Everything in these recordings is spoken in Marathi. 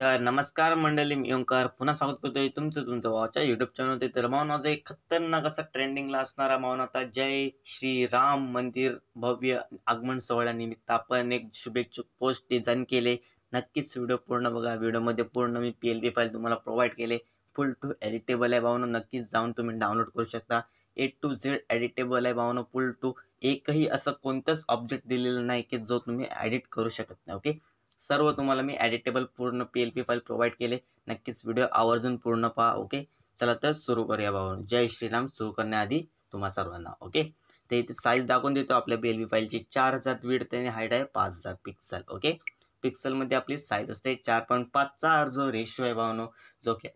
तर नमस्कार मंडळी, मी ओंकार पुन्हा स्वागत करतोय तुमचं भावाच्या यूट्यूब चॅनलवरती. तर भावना आज एक खतरनाक असा ट्रेंडिंगला असणारा भावना आता जय श्री राम मंदिर भव्य आगमन सोहळ्यानिमित्त आपण एक शुभेच्छुक पोस्ट डिझाईन केले. नक्कीच व्हिडिओ पूर्ण बघा. व्हिडिओमध्ये पूर्ण मी PLP फाईल तुम्हाला प्रोव्हाइड केले. फुल टू एडिटेबल आहे भावना. नक्कीच जाऊन तुम्ही डाउनलोड करू शकता. A to Z एडिटेबल आहे भावना. फुल टू एकही असं कोणतंच ऑब्जेक्ट दिलेलं नाही की जो तुम्ही एडिट करू शकत नाही. ओके, सर्व तुम्हाला मी एडिटेबल पूर्ण PLP फाईल प्रोव्हाइड केले. नक्कीच व्हिडिओ आवर्जून पूर्ण पहा. ओके, चला तर सुरू करूया भाऊ. जय श्रीराम. सुरू करण्याआधी तुम्हा सर्वांना ओके, तर इथे साईज दाखवून देतो आपल्या PLP फाईलची. 4000 विड्थ आणि हाईट आहे 5000 पिक्सल. ओके, पिक्सलमध्ये आपली साईज असते 4.5चा जो रेशो आहे भावनो, जो की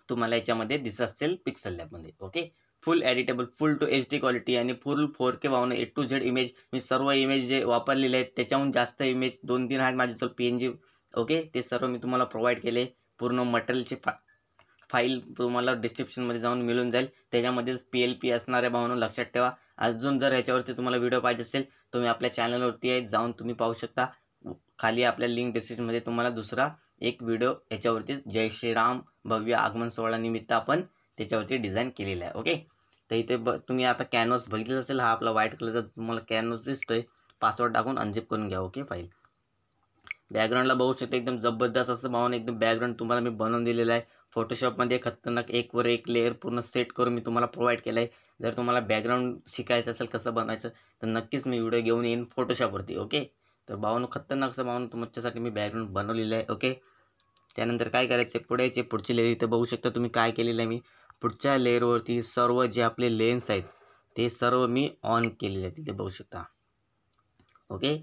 तुम्हाला याच्यामध्ये दिसत असेल पिक्सल लॅबमध्ये. Okay, full editable, full to HD quality आणि full 4K Bhavana. A to Z image. मी सर्व इमेज जे वापरलेले आहेत त्याच्याहून जास्त इमेज 2-3 आहेत माझ्याजवळ PNG. ओके, ते सर्व मी तुम्हाला प्रोव्हाइड केले. पूर्ण मटेरियलचे फाईल तुम्हाला डिस्क्रिप्शनमध्ये जाऊन मिळून जाईल. त्याच्यामध्येच PLP असणार आहे भावना, लक्षात ठेवा. अजून जर याच्यावरती तुम्हाला व्हिडिओ पाहिजे असेल तुम्ही आपल्या चॅनलवरती आहे, जाऊन तुम्ही पाहू शकता. खाली आपल्या लिंक डिस्क्रिप्शनमध्ये तुम्हाला दुसरा एक व्हिडिओ याच्यावरती जय श्रीराम भव्य आगमन सोहळ्यानिमित्त आपण त्याच्यावरती डिझाईन केलेलं आहे. ओके, तर इथे तुम्ही आता कॅनव्हास बघितलं असेल. हा आपला व्हाईट कलरचा तुम्हाला कॅनव्हास दिसतोय. पासवर्ड टाकून अनझिप करून घ्या. ओके, फाईल बॅकग्राऊंडला बघू शकता एकदम जबरदस्त असं भावना. एकदम बॅकग्राऊंड तुम्हाला मी बनवून दिलेलं आहे. फोटोशॉपमध्ये खतरनाक एकवर एक लेअर पूर्ण सेट करून मी तुम्हाला प्रोव्हाइड केलं आहे. जर तुम्हाला बॅकग्राऊंड शिकायचं असेल कसं बनवायचं तर नक्कीच मी व्हिडिओ घेऊन येईन फोटोशॉपवरती. ओके, तर भावनो खतरनाक असं भावनो तुमच्यासाठी मी बॅकग्राऊंड बनवलेलं आहे. ओके, त्यानंतर काय करायचं आहे, पुढे पुढची लेअर इथे बघू शकता तुम्ही काय केलेलं आहे. मी पुढच्या लेअरवरती सर्व जे आपले लेन्स आहेत ते सर्व मी ऑन केलेले आहेत. तिथे बघू शकता. ओके,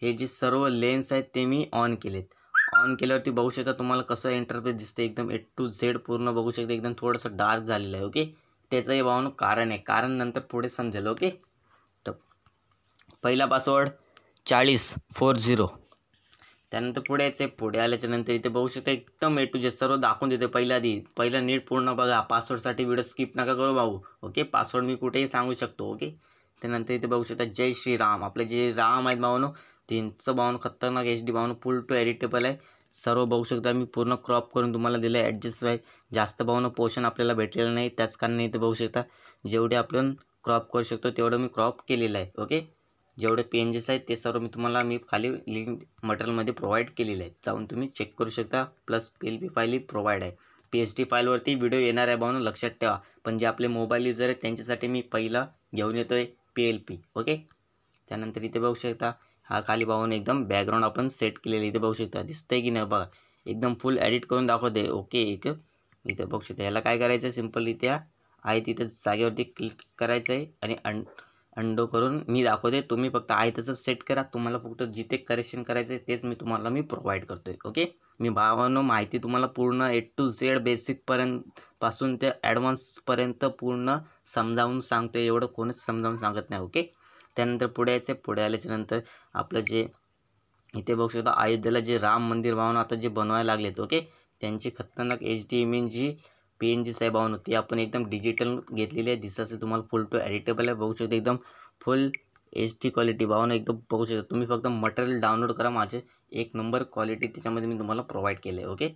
हे जे सर्व लेन्स आहेत ते मी ऑन केलेत. ऑन केल्यावरती बघू शकता तुम्हाला कसं इंटरफेस दिसतं. एकदम A to Z पूर्ण बघू शकता. एकदम थोडंसं डार्क झालेलं आहे. ओके, त्याचंही भावनो कारण आहे. कारण नंतर पुढे समजेल. ओके, तर पहिला पासवर्ड 4040. त्यानंतर पुढे यायचं आहे. पुढे आल्याच्या नंतर इथे बघू शकता एकदम A to Z सर्व दाखवून देते. पहिलं नीट पूर्ण बघा. पासवर्डसाठी व्हिडिओ स्किप नका करू भाऊ. ओके, पासवर्ड मी कुठेही सांगू शकतो. ओके, त्यानंतर इथे बघू शकता जय श्रीराम. आपले जे राम आहेत भावनो त्यांचं भावनो खतरनाक HD भावनो फुल टू एडिटेबल आहे. सर्व बघू शकता. मी पूर्ण क्रॉप करून तुम्हाला दिलं आहे. ॲडजस्ट आहे. जास्त भावनो पोर्शन आपल्याला भेटलेलं नाही, त्याच कारणाने इथे बघू शकता जेवढे आपण क्रॉप करू शकतो तेवढं मी क्रॉप केलेलं आहे. ओके, जेवढे PNGs आहेत ते सर्व मी खाली लिंक मटेरियलमध्ये प्रोव्हाइड केलेले आहेत. जाऊन तुम्ही चेक करू शकता. प्लस PLP फाईलही प्रोव्हाइड आहे. PSD फाईलवरती व्हिडिओ येणार आहे भावनो, लक्षात ठेवा. पण जे आपले मोबाईल युजर आहेत त्यांच्यासाठी मी पहिला घेऊन येतो आहे PLP. ओके, त्यानंतर इथे बघू शकता हा खाली भावनो एकदम बॅकग्राऊंड आपण सेट केलेलं इथे बघू शकता. दिसतंय की नाही बघा. एकदम फुल एडिट करून दाखवते. ओके, एक इथे बघू शकता. याला काय करायचं आहे, सिम्पल इथे आहे तिथे जागेवरती क्लिक करायचं आहे आणि अंडो करून मी दाखवते. तुम्ही फक्त आहे तसंच सेट करा. तुम्हाला फक्त जिथे करेक्शन करायचं आहे तेच मी तुम्हाला प्रोव्हाइड करतो आहे. ओके, मी भावांनो माहिती तुम्हाला पूर्ण A to Z बेसिकपर्यंत पासून ते ॲडव्हान्सपर्यंत पूर्ण समजावून सांगतो आहे. एवढं कोणीच समजावून सांगत नाही. ओके, त्यानंतर पुढे यायचं आहे. पुढे आल्याच्यानंतर आपलं जे इथे बघू शकता अयोध्येला जे राम मंदिर भावना आता जे बनवायला लागलेत. ओके, त्यांची खतरनाक HD इमेज जी PNG आहे भावनो ती आपण एकदम डिजिटल घेतलेली आहे. दिसत असेल तुम्हाला. फुल टू एडिटेबल आहे. बघू शकता एकदम फुल HD क्वालिटी भावना एकदम बघू शकता. तुम्ही फक्त मटेरियल डाउनलोड करा. माझे एक नंबर क्वालिटी त्याच्यामध्ये मी तुम्हाला प्रोव्हाइड केलं आहे. ओके,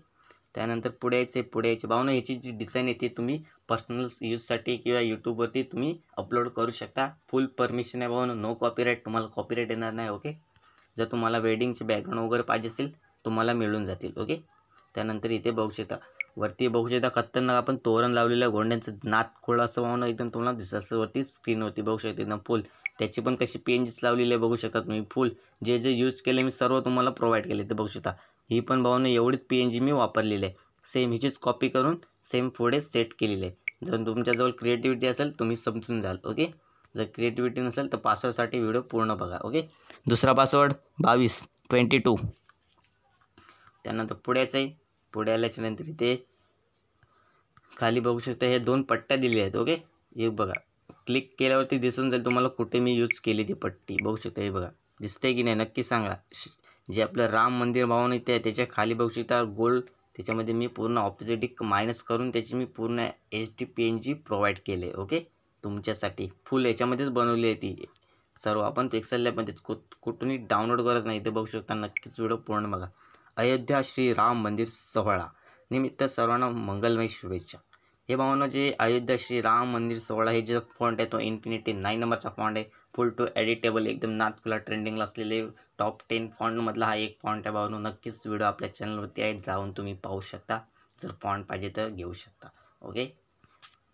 त्यानंतर पुढे यायचे भावना याची जी डिझाईन येते तुम्ही पर्सनल यूजसाठी किंवा यूट्यूबवरती तुम्ही अपलोड करू शकता. फुल परमिशन आहे भावना. No copyright. तुम्हाला कॉपीराईट येणार नाही. ओके, जर तुम्हाला वेडिंगचे बॅकग्राऊंड वगैरे पाहिजे असेल तुम्हाला मिळून जातील. ओके, त्यानंतर इथे बघू शकता वरती बघू शकता खतरनाक आपण तोरण लावलेल्या गोंड्यांचं नाथ खोळ असं भावना एकदम तुम्हाला दिसत असेल. वरती स्क्रीनवरती बघू शकता एकदम फुल. त्याची पण कशी PNGs लावलेली आहे बघू शकता तुम्ही. फुल जे जे यूज केले मी सर्व तुम्हाला प्रोव्हाइड केले ते बघू शकता. ही पण भावना एवढीच PNG मी वापरलेली आहे. सेम हिचीच कॉपी करून सेम पुढे सेट केलेली आहे. जर तुमच्याजवळ क्रिएटिव्हिटी असेल तुम्ही समजून जाल. ओके, जर क्रिएटिव्हिटी नसेल तर पासवर्डसाठी व्हिडिओ पूर्ण बघा. ओके, दुसरा पासवर्ड 2222. त्यानंतर पुढेच आहे. पुढे आल्याच्यानंतर इथे खाली बघू शकता हे 2 पट्ट्या दिलेल्या आहेत. ओके, हे बघा. क्लिक केल्यावरती दिसून जाईल तुम्हाला कुठे मी यूज केली ती पट्टी. बघू शकता. हे बघा दिसतंय की नाही नक्की सांगा. जे आपलं राम मंदिर भावना इथे आहे त्याच्या खाली बघू शकता गोल्ड. त्याच्यामध्ये मी पूर्ण ऑपोजिट मायनस करून त्याची मी पूर्ण HD PNG प्रोव्हाइड केले. ओके, तुमच्यासाठी फुल याच्यामध्येच बनवली आहे ती. सर्व आपण पिक्सल लॅबमध्येच कुठूनही डाउनलोड करत नाही. इथे बघू शकता. नक्कीच व्हिडिओ पूर्ण बघा. अयोध्या श्री राम मंदिर सोहळा निमित्त सर्वांना मंगलमय शुभेच्छा. हे भावांनो, जे अयोध्या श्री राम मंदिर सोहळा हे जे फॉन्ट आहे तो इन्फिनिटी 9 नंबरचा फॉन्ट आहे. फुल टू एडिटेबल एकदम नाटकुला ट्रेंडिंगला असलेले टॉप 10 फॉन्टमधला हा एक फॉन्ट आहे भावांनो. नक्कीच व्हिडिओ आपल्या चॅनलवरती आहे, जाऊन तुम्ही पाहू शकता. जर फॉन्ट पाहिजे तर घेऊ शकता. ओके,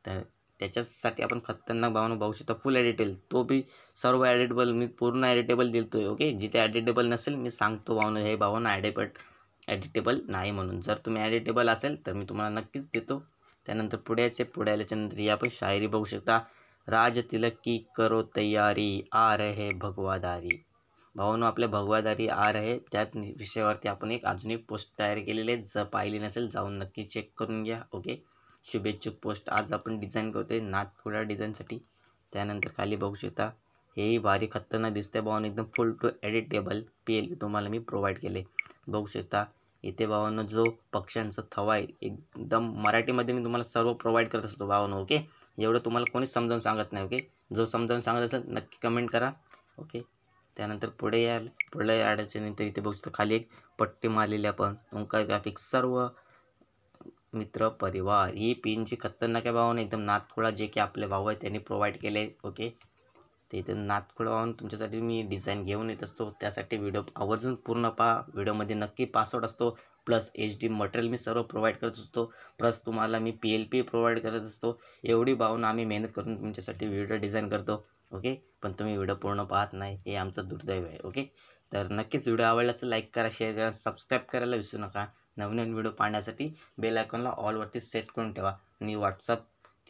तर त्याच्यासाठी आपण खतरनाक भावांनो बघू शकता. फुल एडिटेबल, तो बी सर्व एडिटेबल, मी पूर्ण एडिटेबल दिलतोय. ओके, जिथे एडिटेबल नसेल मी सांगतो भावांनो, हे भावांनो एडिटेबल नाही म्हणून. जर तुम्ही एडिटेबल असेल तर मी तुम्हाला नक्कीच देतो. त्यानंतर पुढे आल्याच्या नंतर ही आपण शायरी बघू शकता. राज तिलक की करो तयारी, आ रहे भगवादारी. भावांनो, आपल्या भगवादारी आ रहे त्यात विषयावरती आपण अजून एक पोस्ट तयार केलेली आहे. जर पाहिली नसेल जाऊन नक्की चेक करून घ्या. ओके, शुभेच्छुक पोस्ट आज आपण डिझाईन करतोय नाथखोळा डिझाईनसाठी. त्यानंतर खाली बघू शकता, हेही भारी खतरनाक दिसतंय भावांनो. एकदम फुल टू एडिटेबल PLP तुम्हाला मी प्रोव्हाइड केले. बघू शकता इथे भावांनो, जो पक्ष्यांचा थवा आहे एकदम मराठीमध्ये मी तुम्हाला सर्व प्रोव्हाइड करत असतो भावांनो. ओके, एवढं तुम्हाला कोणीच समजावून सांगत नाही. ओके, जो समजावून सांगत असेल नक्की कमेंट करा. ओके, त्यानंतर पुढे आल्याच्या नंतर इथे बघू शकता खाली एक पट्टी मारलेली आपण ओंकार ग्राफिक्स सर्व मित्र परिवार. ही पिनची खतरनाक आहे भावांनो, एकदम नाथखोळा जे की आपले भाऊ आहेत त्यांनी प्रोव्हाइड केले. ओके, ते इथे नाथखोळा भावांनो तुमच्यासाठी मी डिझाईन घेऊन येत असतो. त्यासाठी व्हिडिओ आवर्जून पूर्ण पहा. व्हिडिओमध्ये नक्की पासवर्ड असतो, प्लस HD मटेरियल मी सर्व प्रोव्हाइड करत असतो, प्लस तुम्हाला मी PLP प्रोव्हाइड करत असतो. एवढी भावना आम्ही मेहनत करून तुमच्यासाठी व्हिडिओ डिझाईन करतो. ओके, पण तुम्ही व्हिडिओ पूर्ण पाहत नाही, हे आमचं दुर्दैव आहे. ओके, तर नक्कीच व्हिडिओ आवडल्यास लाईक करा, शेअर करा, सबस्क्राईब करायला विसरू नका. नवीन व्हिडिओ पाहण्यासाठी बेल आयकॉनला ऑलवरती सेट करून ठेवा आणि WhatsApp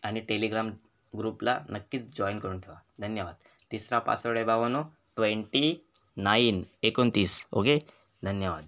आणि टेलिग्राम ग्रुपला नक्कीच जॉईन करून ठेवा. धन्यवाद. तिसरा पासवर्ड आहे भावांनो 29 29. ओके, धन्यवाद.